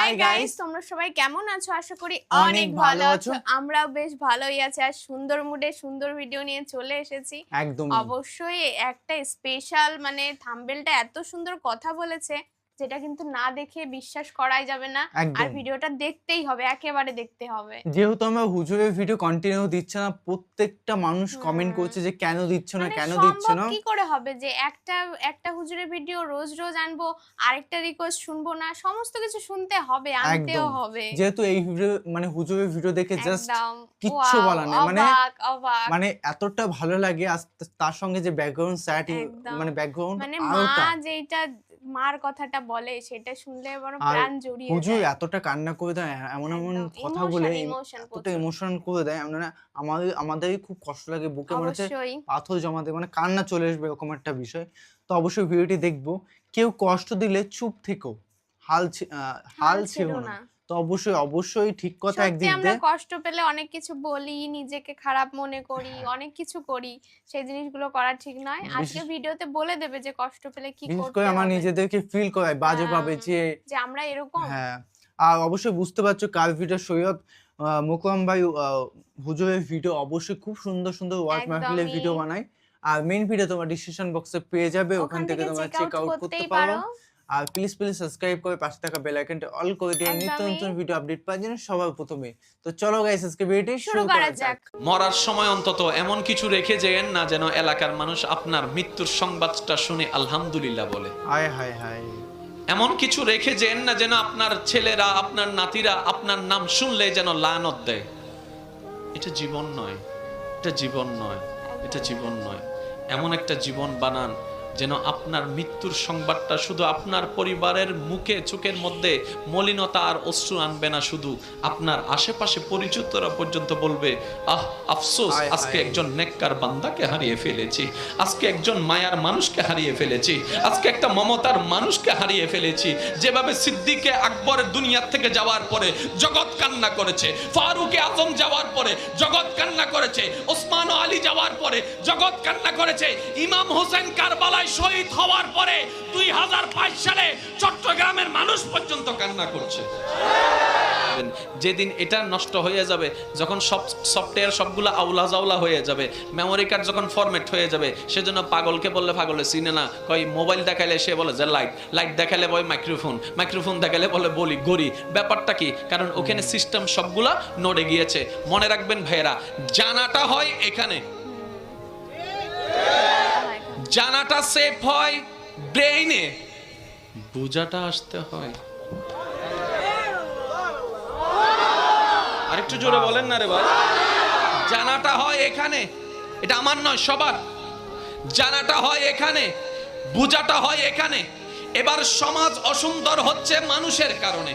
Hi guys, তোমরা সবাই কেমন আছো? আশা করি অনেক ভালো আছো। আমরাও বেশ ভালোই আছি। আর সুন্দর মুডে সুন্দর ভিডিও নিয়ে চলে এসেছি। একদম অবশ্যই একটা স্পেশাল মানে থাম্বনেলটা এত সুন্দর কথা বলেছে যেটা কিন্তু না দেখে বিশ্বাস করাই যাবে না। আর ভিডিওটা দেখতেই হবে, একেবারে দেখতে হবে। যেহেতু আমরা হুজুরের ভিডিও কন্টিনিউ দিচ্ছে না, প্রত্যেকটা মানুষ কমেন্ট করছে যে কেন দিচ্ছ না, কেন দিচ্ছ না। কি করে হবে যে একটা হুজুরের ভিডিও রোজ রোজ আনবো, আরেকটা রিকোয়েস্ট শুনবো না? সমস্ত কিছু শুনতে হবে, আনতেও হবে। যেহেতু এই ভিডিও মানে হুজুরের ভিডিও দেখে জাস্ট কিচ্ছু বলা নেই, মানে এতটা ভালো লাগে। তার সঙ্গে যে ব্যাকগ্রাউন্ড সেট, মানে ব্যাকগ্রাউন্ড মানে মা যেটা মার কথাটা বলে সেটা শুনলে বড় প্রাণ জড়িয়ে যায়। হুজুর এতটা কান্না করে দেয়, এমন এমন কথা বলে এতটা ইমোশন করে দেয়, মানে আমাদেরই খুব কষ্ট লাগে, বুকে মনে হচ্ছে পাথর জমা দেয়, মানে কান্না চলে আসবে এরকম একটা বিষয়। তো অবশ্যই ভিডিওটি দেখবো। কেউ কষ্ট দিলে চুপ থেকো, হাল ছেড়ো না। তো অবশ্যই ঠিক কথা। একদিক আমরা কষ্ট পেলে অনেক কিছু বলি, নিজেকে খারাপ মনে করি, অনেক কিছু করি, সেই জিনিসগুলো করা ঠিক নয়। আজকে ভিডিওতে বলে দেবে যে কষ্ট পেলে কি করতে হবে। বিশেষ করে আমরা নিজেদেরকে ফিল করাই বাজে ভাবে যে আমরা এরকম। হ্যাঁ, আর অবশ্যই বুঝতে পারছো কার ভিডিও। সৈয়দ মোকরম ভাই হুজুরের ভিডিও অবশ্যই খুব সুন্দর সুন্দর ওয়াজ মাহফিলের ভিডিও বানায়। আর মেইন ভিডিও তোমার ডিসক্রিপশন বক্সে পেয়ে যাবে, ওখান থেকে তোমরা চেক আউট করতে পারো। আর প্লিজ সাবস্ক্রাইব করে পাশে থাকা বেল আইকনটা অল করে দিয়ে নিত্য নতুন ভিডিও আপডেট পাওয়ার জন্য সবার প্রথমে। তো চলো গাইস, আজকে ভিডিওটি শুরু করা যাক। মরার সময় অন্তত এমন কিছু রেখে যেন না যেন এলাকার মানুষ আপনার মৃত্যুর সংবাদটা শুনে আলহামদুলিল্লাহ বলে। হায় হায় হায়। এমন কিছু রেখে যেন না যেন আপনার ছেলেরা, আপনার নাতিরা আপনার নাম শুনলে যেন লানত দেয়। এটা জীবন নয়, এটা জীবন নয়, এটা জীবন নয়। এমন একটা জীবন বানান যেন আপনার মৃত্যুর সংবাদটা শুধু আপনার পরিবারের মুখে চোখের মধ্যে মলিনতা আর অশ্রু আনবে না, শুধু আপনার আশেপাশে পরিচিতরা পর্যন্ত বলবে, আহ আফসোস, আজকে একজন নেককার বান্দাকে হারিয়ে ফেলেছি, আজকে একজন মায়ার মানুষকে হারিয়ে ফেলেছি, আজকে একটা মমতার মানুষকে হারিয়ে ফেলেছি। যেভাবে সিদ্দিকে আকবর দুনিয়ার থেকে যাওয়ার পরে জগৎ কান্না করেছে, ফারুকে আজম যাওয়ার পরে জগৎ কান্না করেছে, ওসমান ও আলী যাওয়ার পরে জগৎ কান্না করেছে, ইমাম হোসেন কারবালায় শহীদ হওয়ার পরে 2005 সালে চট্টগ্রামের মানুষ পর্যন্ত কান্না করছে। যেদিন এটা নষ্ট হয়ে যাবে, যখন সব সফটওয়্যার সবগুলো আউলা জাউলা হয়ে যাবে, মেমোরি কার্ড যখন ফরম্যাট হয়ে যাবে, সেজন্য পাগলকে বললে পাগলে চিনে না, কই মোবাইল দেখাইলে সে বলে যে লাইট দেখাইলে বলে মাইক্রোফোন দেখাইলে বলে বলি গড়ি। ব্যাপারটা কি? কারণ ওখানে সিস্টেম সবগুলা নড়ে গিয়েছে। মনে রাখবেন ভাইয়েরা, জানাটা হয় এখানে, জানাটা সেফ হয় ব্রেইনে, বুঝাটা আসতে হয়। আরেকটু জোরে বলেন না রে ভাই। জানাটা হয় এখানে, এটা আমার নয়, সবার। জানাটা হয় এখানে, বুঝাটা হয় এখানে। এবার সমাজ অসুন্দর হচ্ছে মানুষের কারণে,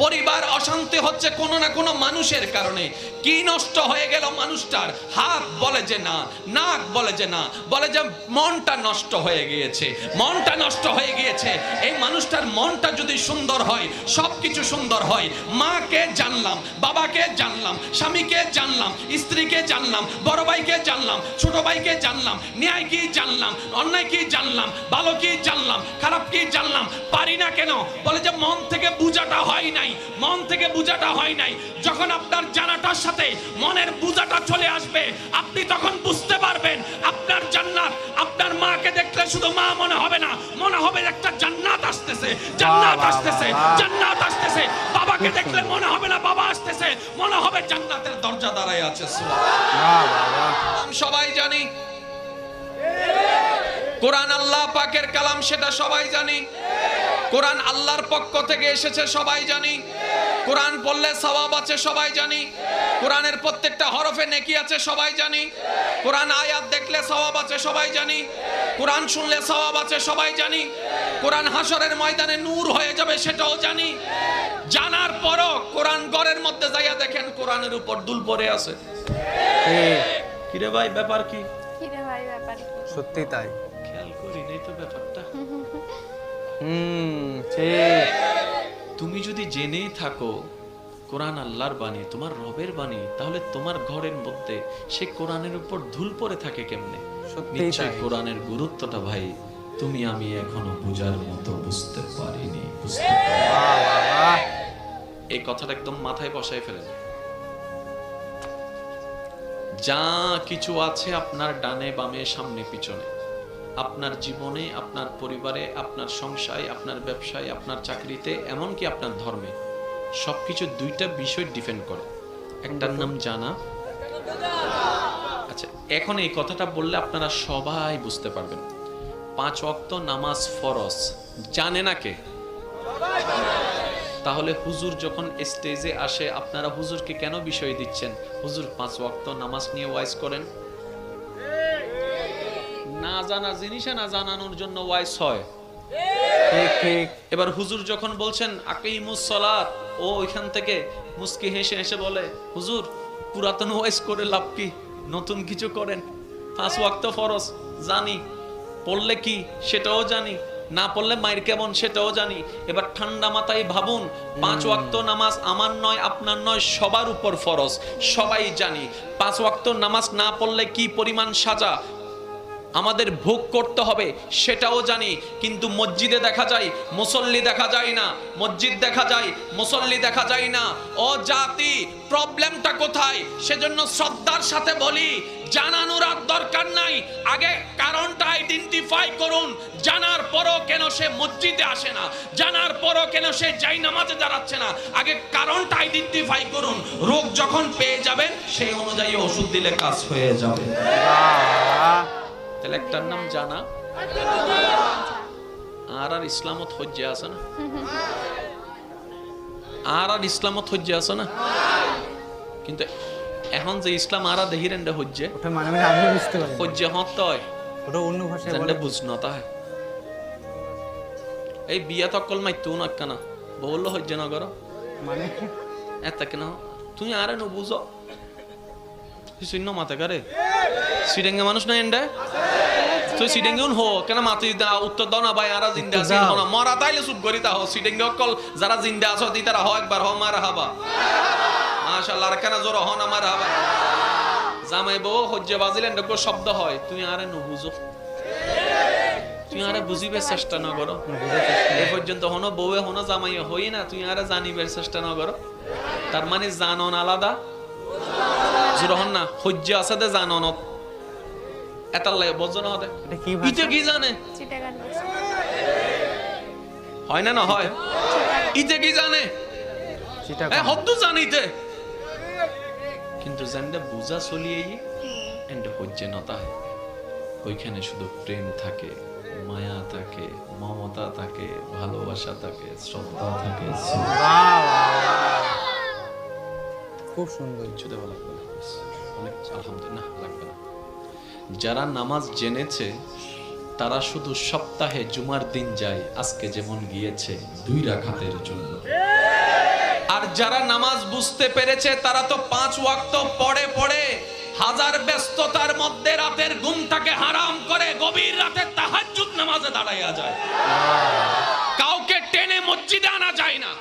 পরিবার অশান্তি হচ্ছে কোনো না কোনো মানুষের কারণে। কি নষ্ট হয়ে গেল মানুষটার? হাত বলে যে না, নাক বলে যে না, বলে যে মনটা নষ্ট হয়ে গিয়েছে, মনটা নষ্ট হয়ে গিয়েছে। এই মানুষটার মনটা যদি সুন্দর হয়, সবকিছু সুন্দর হয়। মাকে জানলাম, বাবাকে জানলাম, স্বামীকে জানলাম, স্ত্রীকে জানলাম, বড় ভাইকে জানলাম, ছোট ভাইকে জানলাম, ন্যায় কি জানলাম, অন্যায় কি জানলাম, ভালো কি জানলাম, খারাপ কি জানলাম। পারি না কেন? বলে যে মন থেকে বুঝাটা হয় নাই, মন থেকে বুঝাটা হয় নাই। যখন আপনার জানাটার সাথে মনের বুঝাটা চলে আসবে, আপনি তখন বুঝতে পারবেন আপনার জান্নাত। আপনার মাকে দেখলে শুধু মা মনে হবে না, মনে হবে একটা জান্নাত আসতেছে, জান্নাত আসতেছে, জান্নাত আসতেছে। বাবাকে দেখলে মনে হবে না বাবা আসতেছে, মনে হবে জান্নাতের দরজা দাঁড়ায় আছে। সবাই জানি কোরআন আল্লাহ পাকের কালাম, সেটা সবাই জানি। কোরআন আল্লাহর পক্ষ থেকে এসেছে, সবাই জানি। কোরআন পড়লে সওয়াব আছে, সবাই জানি। কোরআনের প্রত্যেকটা হরফে নেকি আছে, সবাই জানি। কোরআন আয়াত দেখলে সওয়াব আছে, সবাই জানি। কোরআন শুনলে সওয়াব আছে, সবাই জানি। কোরআন হাসরের ময়দানে নূর হয়ে যাবে, সেটাও জানি। জানার পরও কোরআন ঘরের মধ্যে যাইয়া দেখেন কোরআনের উপর দুল পড়ে আছে। কিরে ভাই, ব্যাপার কি? কিরে ভাই, ব্যাপার কি? সত্যি তাই, খেয়াল করি নাই তো ব্যাপারটা। ঠিক। তুমি যদি জেনেই থাকো কোরআন আল্লাহর বাণী, তোমার রবের বাণী, তাহলে তোমার ঘরের মধ্যে সে কোরআনের উপর ধুল পড়ে থাকে কেমনে? নিশ্চয় কোরআনের গুরুত্বটা ভাই তুমি আমি এখনো বোঝার মতো বুঝতে পারিনি। এই কথাটা একদম মাথায় বসায় ফেলেন। যা কিছু আছে আপনার ডানে বামে সামনে পিছনে, আপনার জীবনে, আপনার পরিবারে, আপনার সংসারে, আপনার ব্যবসায়, আপনার চাকরিতে, এমনকি আপনার ধর্মে, সবকিছু দুইটা বিষয় ডিপেন্ড করে। একটার নাম জানা। আচ্ছা, এখন এই কথাটা বললে আপনারা সবাই বুঝতে পারবেন। 5 ওয়াক্ত নামাজ ফরজ জানে না কে? তাহলে হুজুর যখন স্টেজে আসে আপনারা হুজুরকে কেন বিষয় দিচ্ছেন? হুজুর 5 ওয়াক্ত নামাজ নিয়ে ওয়াইজ করেন। না জানা জিনিসে না জানানোর জন্য ওয়াইজ হয়। ঠিক ঠিক। এবার হুজুর যখন বলছেন আকিমুস সালাত, ও ওইখান থেকে মুস্কি হেসে হেসে বলে, হুজুর পুরাতন ওয়াইজ করে লাভ কি, নতুন কিছু করেন। 5 ওয়াক্ত ফরজ জানি, পড়লে কি সেটাও জানি, না পড়লে মায়ের কেমন সেটাও জানি। এবার ঠান্ডা মাথায় ভাবুন, 5 ওয়াক্ত নামাজ আমার নয়, আপনার নয়, সবার উপর ফরজ, সবাই জানি। 5 ওয়াক্ত নামাজ না পড়লে কি পরিমাণ সাজা আমাদের ভোগ করতে হবে সেটাও জানি। কিন্তু মসজিদে দেখা যায় মুসল্লি দেখা যায় না, মসজিদ দেখা যায় মুসল্লি দেখা যায় না। ও জাতি, প্রবলেমটা কোথায়? সেজন্য শ্রদ্ধার সাথে বলি, জানানোর আর দরকার নাই, আগে কারণটা আইডেন্টিফাই করুন। জানার পরও কেন সে মসজিদে আসে না, জানার পরও কেন সে যাই নামাজে দাঁড়াচ্ছে না, আগে কারণটা আইডেন্টিফাই করুন। রোগ যখন পেয়ে যাবেন সেই অনুযায়ী ওষুধ দিলে কাজ হয়ে যাবে। তাহলে একটার নাম জানা, আর ইসলামত হজ্জে আছে না, আর ইসলামত হজ্জে আছে না। কিন্তু এখন যে ইসলাম আর দেহিরেন্ডে হজ্জে, ওটা মানে আমি বুঝতে পারি হজ্জে হত হয়, ওটা অন্য ভাষায় বলে। জানলে বুঝনো তা এই বিয়া তকল মাইতো না কেন বললো হজ্জে না করো মানে এত কেন তুমি আরে নো বুঝো শূন্য মাথা করে সিডেঙ্গে মানুষ না এন্ডে তুই সিডেঙ্গে হো কেন মাতি উত্তর দাও না ভাই আরা জিন্দা আছে না মরা তাইলে চুপ করি তা হো সিডেঙ্গে অকল যারা জিন্দা আছো দি তারা হো একবার হো মারা হাবা মাশাআল্লাহ আর কেন জোর হো না মারা হাবা জামাই বউ হজ্জে বাজিলেন দেখো শব্দ হয় তুই আরে নো বুঝো তুই আরে বুঝিবার চেষ্টা না করো এই পর্যন্ত হনো বউয়ে হনো জামাই হই না তুই আরে জানিবার চেষ্টা না করো তার মানে জানন আলাদা জোরহন না হজ্জে আছে দে জাননত এটার লাগে বজন হতে এটা কি ইতে ভাষা? কি জানে চিটাগাং হয় না না হয় ইতে কি জানে চিটাগাং। এ হদ্দু জানিতে কিন্তু জানতে বুঝা চলিয়ে এন্ড হজ্জে নতা হয় ওইখানে শুধু প্রেম থাকে, মায়া থাকে, মমতা থাকে, ভালোবাসা থাকে, শ্রদ্ধা থাকে। খুব সুন্দর। কিছুতে ভালো লাগবে না, অনেক আলহামদুলিল্লাহ লাগবে না। যারা নামাজ জেনেছে তারা শুধু সপ্তাহে জুমার দিন যায়, আজকে যেমন গিয়েছে 2 রাকাতের জন্য। আর যারা নামাজ বুঝতে পেরেছে তারা তো 5 ওয়াক্ত পড়ে পড়ে হাজার ব্যস্ততার মধ্যে রাতের ঘুমটাকে হারাম করে গভীর রাতে তাহাজ্জুদ নামাজে দাঁড়াইয়া যায়। কাউকে টেনে মসজিদে আনা যায় না,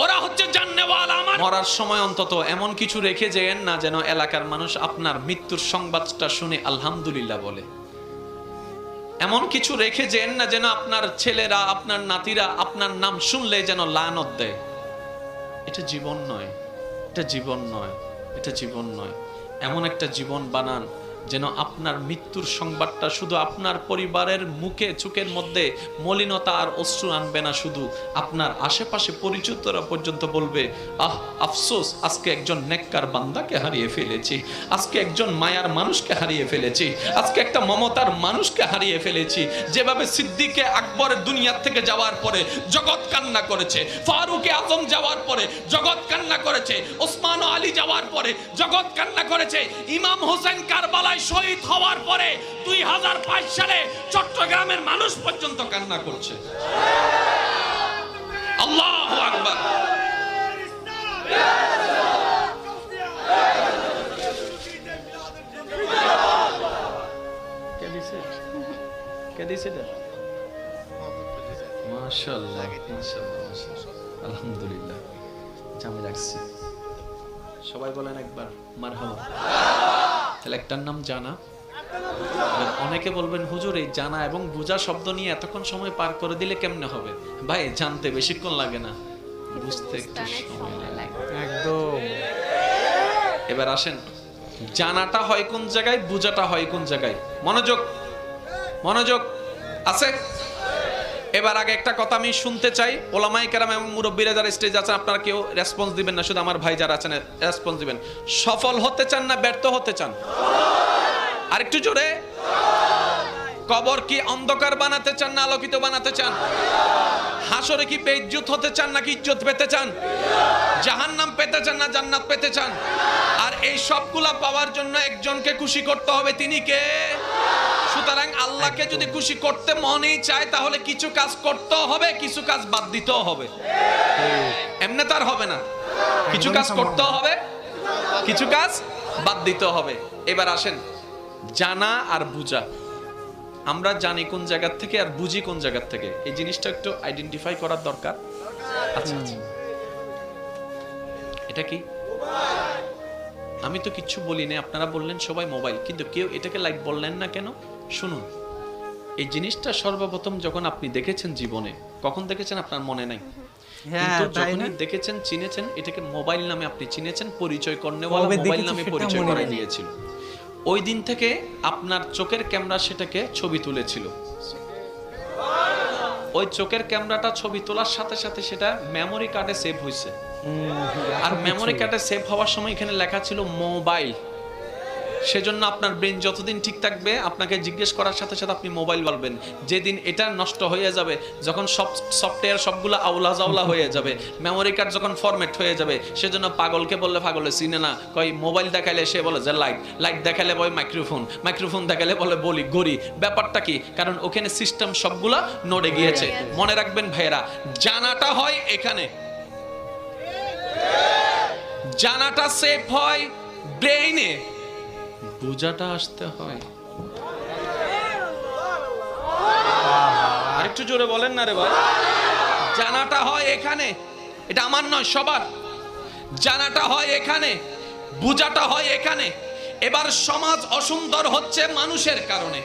ওরা হচ্ছে জান্নেওয়ালা। আমার মরার সময় অন্তত এমন কিছু রেখে যেন না যেন এলাকার মানুষ আপনার মৃত্যুর সংবাদটা শুনে আলহামদুলিল্লাহ বলে। এমন কিছু রেখে যেন না যেন আপনার ছেলেরা, আপনার নাতিরা আপনার নাম শুনলে যেন লানত দেয়। এটা জীবন নয়, এটা জীবন নয়, এটা জীবন নয়। এমন একটা জীবন বানান যেন আপনার মৃত্যুর সংবাদটা শুধু আপনার পরিবারের মুখে চোখের মধ্যে মলিনতা আর অশ্রু আনবে না, শুধু আপনার আশেপাশে পরিচিতরা পর্যন্ত বলবে, আহ আফসোস, আজকে একজন নেককার বান্দাকে হারিয়ে ফেলেছি, আজকে একজন মায়ার মানুষকে হারিয়ে ফেলেছি, আজকে একটা মমতার মানুষকে হারিয়ে ফেলেছি। যেভাবে সিদ্দিকে আকবরের দুনিয়ার থেকে যাওয়ার পরে জগৎ কান্না করেছে, ফারুকে আজম যাওয়ার পরে জগৎ কান্না করেছে, ওসমান ও আলী যাওয়ার পরে জগৎ কান্না করেছে, ইমাম হোসেন কারবালায় শহীদ হওয়ার পরে 2005 সালে চট্টগ্রামের মানুষ পর্যন্ত কান্না করছে। আল্লাহু আকবার। কে দিছে মাশাআল্লাহ, মাশাআল্লাহ, আলহামদুলিল্লাহ। জামে রাখছি, সবাই বলেন একবার মারহাবা। তাহলে একটার নাম জানা। অনেকে বলবেন হুজুর এই জানা এবং বুঝা শব্দ নিয়ে এতক্ষণ সময় পার করে দিলে কেমনে হবে? ভাই জানতে বেশিক্ষণ লাগে না, কিন্তু বুঝতে বুঝতে একটু অনেক সময় সময় লাগে। একদম। এবার আসেন, জানাটা হয় কোন জায়গায়, বুঝাটা হয় কোন জায়গায়। মনোযোগ, মনোযোগ আছে। এবার আগে একটা কথা আমি শুনতে চাই, ওলামায়ে কেরাম এবং মুরব্বীরা যারা স্টেজে আছেন আপনারা কেউ রেসপন্স দিবেন না, শুধু আমার ভাই যারা আছেন রেসপন্স দিবেন। সফল হতে চান না ব্যর্থ হতে চান? আরেকটু জোরে। কবর কি অন্ধকার বানাতে চান না আলোকিত বানাতে চান? হাসরে কি বেইজ্জত হতে চান নাকি ইজ্জত পেতে চান? জাহান্নাম পেতে চান না জান্নাত পেতে চান? আর এই সবগুলা পাওয়ার জন্য একজনকে খুশি করতে হবে, তিনি কে? সুতরাং আল্লাহকে যদি খুশি করতে মনেই চায় তাহলে কিছু কাজ করতে হবে, কিছু কাজ বাদ দিতেও হবে। এমনি তার হবে না, কিছু কাজ করতে হবে, কিছু কাজ বাদ দিতে হবে। এবার আসেন, জানা আর বুঝা। আমরা জানি কোন জায়গা থেকে আর বুঝি কোন জায়গা থেকে, এই জিনিসটা একটু আইডেন্টিফাই করার দরকার। আচ্ছা আচ্ছা, এটা কি? আমি তো কিচ্ছু বলি না, আপনারা বললেন সবাই মোবাইল, কিন্তু কেউ এটাকে লাইক বললেন না কেন? শুনুন, এই জিনিসটা সর্বপ্রথম যখন আপনি দেখেছেন জীবনে, কখন দেখেছেন আপনার মনে নাই, কিন্তু যখনই দেখেছেন চিনেছেন, এটাকে মোবাইল নামে আপনি চিনেছেন, পরিচয় করনেওয়ালা মোবাইল নামে পরিচয় করে দিয়েছিল। ওই দিন থেকে আপনার চোখের ক্যামেরা সেটাকে ছবি তুলেছিল। ওই চোখের ক্যামেরাটা ছবি তোলার সাথে সাথে সেটা মেমোরি কার্ডে সেভ হয়েছে। আর মেমোরি কার্ডে সেভ হওয়ার সময় এখানে লেখা ছিল মোবাইল। সেজন্য আপনার ব্রেন যতদিন ঠিক থাকবে আপনাকে জিজ্ঞেস করার সাথে সাথে আপনি মোবাইল বলবেন। যেদিন এটা নষ্ট হয়ে যাবে, যখন সব সফটওয়্যার সবগুলো আউলা জাউলা হয়ে যাবে, মেমোরি কার্ড যখন ফরম্যাট হয়ে যাবে, সেজন্য পাগলকে বললে পাগলে চিনে না, কয় মোবাইল দেখাইলে সে বলে যে লাইট, লাইট দেখাইলে বলে মাইক্রোফোন, মাইক্রোফোন দেখাইলে বলে বলি গড়ি। ব্যাপারটা কি? কারণ ওখানে সিস্টেম সবগুলা নড়ে গিয়েছে। মনে রাখবেন ভাইয়েরা, জানাটা হয় এখানে, জানাটা সেভ হয় ব্রেইনে, বুঝাটা আসতে হয়। আরেকটু জোরে বলেন না রে ভাই। জানাটা হয় এখানে, এটা আমার নয় সবার। জানাটা হয় এখানে, বুঝাটা হয় এখানে। এবার সমাজ অসুন্দর হচ্ছে মানুষের কারণে,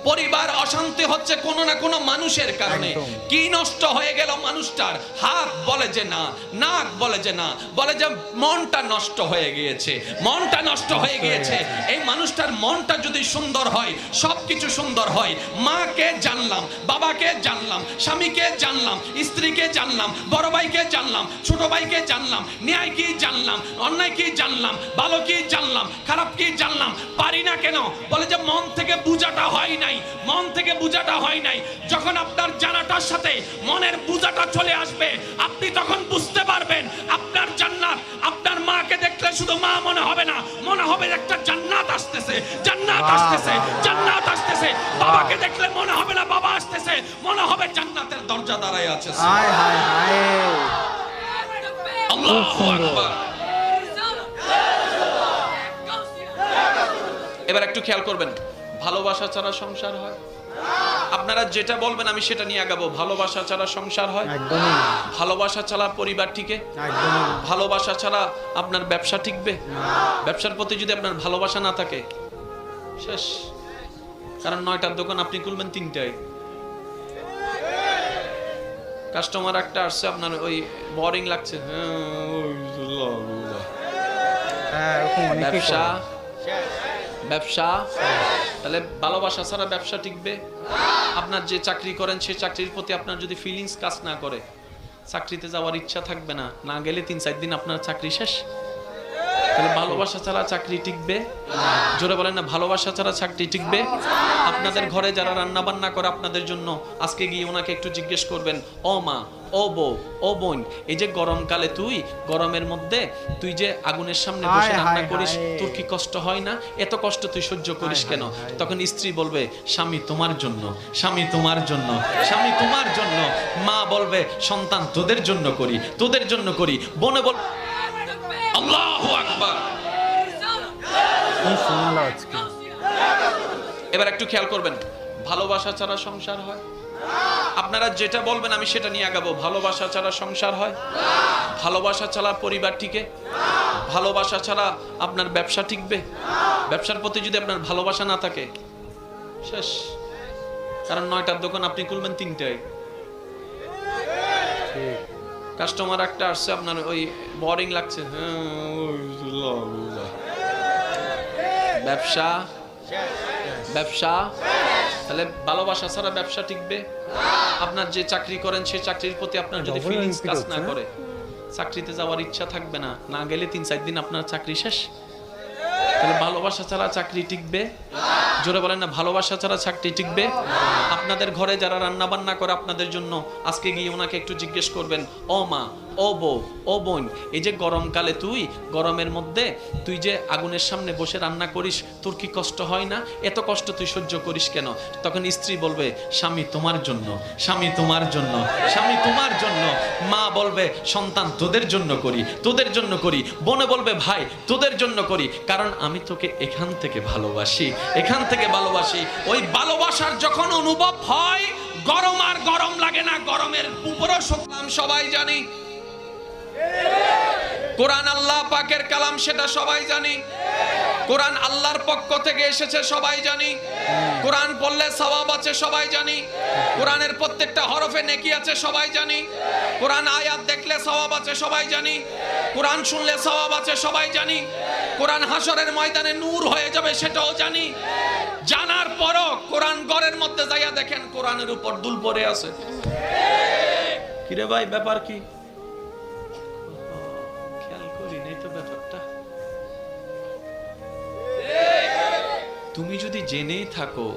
পরিবার অশান্তি হচ্ছে কোনো না কোনো মানুষের কারণে। কি নষ্ট হয়ে গেল মানুষটার? হাত বলে যে না, নাক বলে যে না, বলে যে মনটা নষ্ট হয়ে গিয়েছে, মনটা নষ্ট হয়ে গিয়েছে। এই মানুষটার মনটা যদি সুন্দর হয়, সবকিছু সুন্দর হয়। মাকে জানলাম, বাবাকে জানলাম, স্বামীকে জানলাম, স্ত্রীকে জানলাম, বড় ভাইকে জানলাম, ছোট ভাইকে জানলাম, ন্যায় কি জানলাম, অন্যায় কি জানলাম, ভালো কি জানলাম, খারাপ কি জানলাম। পারি না কেন? বলে যে মন থেকে বুঝাটা হয় নাই, মন থেকে বুঝাটা হয় নাই। যখন আপনার জানাটার সাথে মনের বুঝাটা চলে আসবে, আপনি তখন বুঝতে পারবেন আপনার জান্নাত। আপনার মাকে দেখলে শুধু মা মনে হবে না, মনে হবে একটা জান্নাত আসতেছে, জান্নাত আসতেছে, জান্নাত আসতেছে। বাবাকে দেখলে মনে হবে না বাবা আসতেছে, মনে হবে জান্নাতের দরজা দাঁড়ায় আছে। হায় হায় হায়, আল্লাহু আকবার। এবার একটু খেয়াল করবেন, ভালোবাসা ছাড়া সংসার হয়? আপনারা যেটা বলবেন আমি সেটা নিয়ে আগাবো। ভালোবাসা ছাড়া সংসার হয়? একদমই। ভালোবাসা ছাড়া পরিবার টিকে? একদমই। ভালোবাসা ছাড়া আপনার ব্যবসা টিকবে? ব্যবসার প্রতি যদি আপনার ভালোবাসা না থাকে, শেষ। কারণ 9টার দোকান আপনি খুলবেন 3টায়, কাস্টমার একটা আসছে, আপনার ওই বোরিং লাগছে, ব্যবসা ব্যবসা। তাহলে ভালোবাসা ছাড়া ব্যবসা টিকবে? আপনার যে চাকরি করেন সেই চাকরির প্রতি আপনার যদি ফিলিংস কাজ না করে, চাকরিতে যাওয়ার ইচ্ছা থাকবে না, না গেলে 3-4 দিন আপনার চাকরি শেষ। তাহলে ভালোবাসা ছাড়া চাকরি টিকবে? জোরে বলেন না, ভালোবাসা ছাড়া চাকরি টিকবে? আপনাদের ঘরে যারা রান্না বান্না করে আপনাদের জন্য, আজকে গিয়ে ওনাকে একটু জিজ্ঞেস করবেন, ও মা, ও বউ, ও বোন, এই যে গরমকালে তুই গরমের মধ্যে তুই যে আগুনের সামনে বসে রান্না করিস, তোর কি কষ্ট হয় না? এত কষ্ট তুই সহ্য করিস কেন? তখন স্ত্রী বলবে, স্বামী তোমার জন্য, স্বামী তোমার জন্য, স্বামী তোমার জন্য। মা বলবে, সন্তান তোদের জন্য করি, তোদের জন্য করি। বোনে বল, আল্লাহু আকবার। এবার একটু খেয়াল করবেন, ভালোবাসা ছাড়া সংসার হয়? আপনারা যেটা বলবেন আমি সেটা নিয়ে আগাবো। ভালোবাসা ছাড়া সংসার হয়? ভালোবাসা ছাড়া পরিবার টিকে? ভালোবাসা ছাড়া আপনার ব্যবসা টিকবে? ব্যবসার প্রতি যদি আপনার ভালোবাসা না থাকে, শেষ। কারণ 9টার দোকান আপনি খুলবেন 3টায়, কাস্টমার একটা আসছে, আপনার ওই বোরিং লাগছে, ব্যবসা ব্যবসা, তাহলে ভালোবাসা ছাড়া ব্যবসা টিকবে? আপনার যে চাকরি করেন সেই চাকরির প্রতি আপনার যদি ফিলিংস কাজ না করে, চাকরিতে যাওয়ার ইচ্ছা থাকবে না, না গেলে 3-4 দিন আপনার চাকরি শেষ। তাহলে ভালোবাসা ছাড়া চাকরি টিকবে? জোরে বলেন না, ভালোবাসা ছাড়া চাকরি টিকবে? আপনাদের ঘরে যারা রান্না বান্না করে আপনাদের জন্য, আজকে গিয়ে ওনাকে একটু জিজ্ঞেস করবেন, ও মা, ও বউ, ও বোন, এই যে গরমকালে তুই গরমের মধ্যে তুই যে আগুনের সামনে বসে রান্না করিস, তোর কি কষ্ট হয় না? এত কষ্ট তুই সহ্য করিস কেন? তখন স্ত্রী বলবে, স্বামী তোমার জন্য, স্বামী তোমার জন্য, স্বামী তোমার জন্য। মা বলবে, সন্তান তোদের জন্য করি, তোদের জন্য করি। বোনে বলবে, ভাই তোদের জন্য করি, কারণ আমি তোকে এখান থেকে ভালোবাসি, এখান থেকে ভালোবাসি। ওই ভালোবাসার যখন অনুভব হয়, গরম আর গরম লাগে না, গরমের উপরও শুকলাম, সবাই জানি। কোরআন আল্লাহ পাকের কালাম, সেটা সবাই জানি। কোরআন আল্লাহর পক্ষ থেকে এসেছে, সবাই জানি। কোরআন পড়লে সওয়াব আছে, সবাই জানি। কোরআনের প্রত্যেকটা হরফে নেকি আছে, সবাই জানি। কোরআন আয়াত দেখলে সওয়াব আছে, সবাই জানি। কোরআন শুনলে সওয়াব আছে, সবাই জানি। কোরআন হাসরের ময়দানে নূর হয়ে যাবে, সেটাও জানি। জানার পরও কোরআন ঘরের মধ্যে যাইয়া দেখেন কোরআনের উপর দুল পড়ে আছে। কিরে ভাই, ব্যাপার কি? তুমি যদি জেনেই থাকো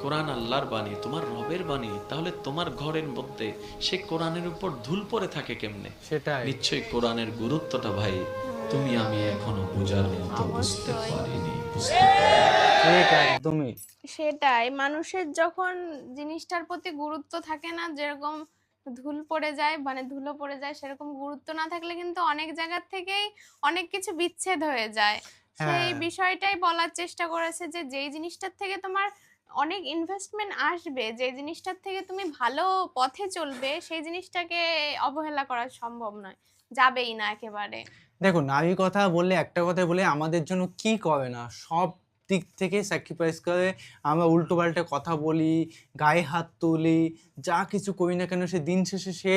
কোরআন আল্লাহর বাণী, তোমার রবের বাণী, তাহলে তোমার ঘরের মধ্যে সে কোরআনের উপর ধুল পড়ে থাকে কেমনে? সেটাই নিশ্চয়ই কোরআনের গুরুত্বটা ভাই তুমি আমি এখনো বোঝার মতো বুঝতে পারিনি। একদমই সেটাই, মানুষের যখন জিনিসটার প্রতি গুরুত্ব থাকে না, যেরকম ধুল পড়ে যায়, মানে ধুলো পড়ে যায়, সেরকম গুরুত্ব না থাকলে কিন্তু অনেক জায়গার থেকেই অনেক কিছু বিচ্ছেদ হয়ে যায়। সেই বিষয়টাই বলার চেষ্টা করেছে যে যেই জিনিসটার থেকে তোমার অনেক ইনভেস্টমেন্ট আসবে, যে জিনিসটার থেকে তুমি ভালো পথে চলবে, সেই জিনিসটাকে অবহেলা করা সম্ভব নয়, যাবেই না একেবারে। দেখো, নারী কথা বললে একটা কথা বলে, আমাদের জন্য কি করে না, সব দিক থেকে স্যাক্রিফাইস করে। আমরা উল্টো পাল্টা কথা বলি, গায়ে হাত তুলি, যা কিছু করি না কেন, সে দিন শেষে সে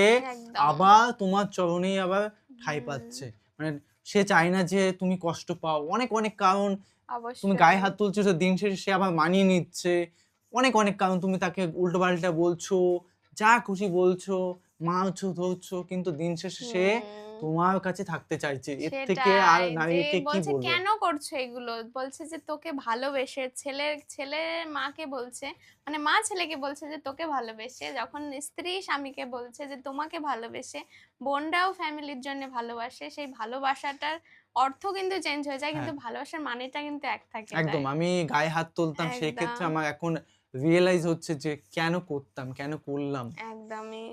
আবার তোমার চরণেই আবার ঠাঁই পাচ্ছে। মানে সে চায় না যে তুমি কষ্ট পাও, অনেক অনেক কারণ। তুমি গায়ে হাত তুলছো, দিন শেষে সে আবার মানিয়ে নিচ্ছে, অনেক অনেক কারণ। তুমি তাকে উল্টো পাল্টা বলছো, যা খুশি বলছো, মারছো ধরছো, কিন্তু দিন শেষে সে তোমার কাছে থাকতে চাইছে। এর থেকে আর নারীকে কি বলবো? কেন করছো এগুলো? বলছে যে তোকে ভালোবেসে, ছেলে মাকে বলছে, মানে মা ছেলেকে বলছে যে তোকে ভালোবেসে, যখন স্ত্রী স্বামীকে বলছে যে তোমাকে ভালোবেসে, বোনরাও ফ্যামিলির জন্য ভালোবাসে, সেই ভালোবাসাটার অর্থ কিন্তু চেঞ্জ হয়ে যায়, কিন্তু ভালোবাসার মানেটা কিন্তু এক থাকে। একদম। আমি গায়ে হাত তুলতাম, সেই ক্ষেত্রে আমার এখন রিয়েলাইজ হচ্ছে যে কেন করতাম, কেন করলাম। একদমই।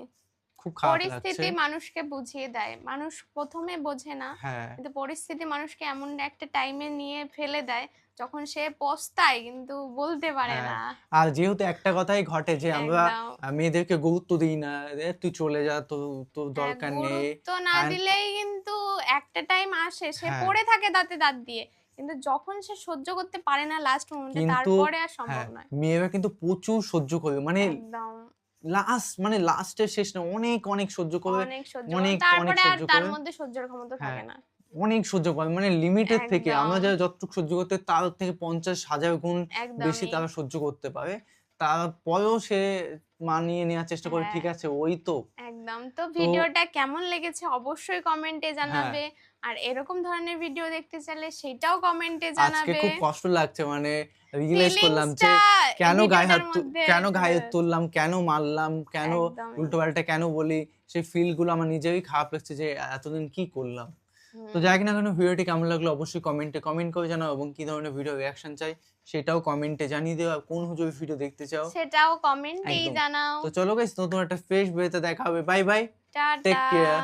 খুব খারাপ লাগছে। পরিস্থিতি মানুষকে বুঝিয়ে দেয়, মানুষ প্রথমে বোঝে না, কিন্তু পরিস্থিতি মানুষকে এমন একটা টাইমে নিয়ে ফেলে দেয় যখন সে পস্তায় কিন্তু বলতে পারে না। আর যেহেতু একটা কথাই ঘটে যে আমরা মেয়েদেরকে গুরুত্ব দিই না, তুই চলে যা, তোর দরকার নেই। গুরুত্ব না দিলেই কিন্তু একটা টাইম আসে, সে পড়ে থাকে দাঁতে দাঁত দিয়ে, কিন্তু যখন সে সহ্য করতে পারে না লাস্ট মোমেন্টে, তারপরে আর সম্ভব নয়। মেয়েরা কিন্তু প্রচুর সহ্য করে, মানে লাস্টের শেষ না, অনেক অনেক সহ্য করে, অনেক তারপরে আর তার মধ্যে সহ্যের ক্ষমতা থাকে না, অনেক সহ্য করে, মানে লিমিটের থেকে। আমরা যারা যতটুকু সহ্য করতে, তার থেকে 50,000 গুণ বেশি তারা সহ্য করতে পারে। তারপরেও সে মানিয়ে নেওয়ার চেষ্টা করে, ঠিক আছে ওই তো। একদম। তো ভিডিওটা কেমন লেগেছে অবশ্যই কমেন্টে জানাবে, আর এরকম ধরনের ভিডিও দেখতে চাইলে সেটাও কমেন্টে জানাবে। আজকে খুব কষ্ট লাগছে, মানে রিয়েলাইজ করলাম যে কেন গায়ে তুললাম, কেন মারলাম, কেন উল্টোপাল্টা কেন বলি, সেই ফিল গুলো আমার নিজেরই খারাপ লাগছে যে এতদিন কি করলাম। তো যাই না কেন, ভিডিওটি কেমন লাগলো অবশ্যই কমেন্ট করে জানাও, এবং কি ধরনের ভিডিও রিঅ্যাকশন চাই সেটাও কমেন্টে জানিয়ে দিও, আর কোন হুজুরের ভিডিও দেখতে চাও সেটাও কমেন্টেই জানাও। তো চলো গাইস, নতুন একটা ফ্রেশ ভিডিওতে দেখা হবে। Bye bye, tata, take care.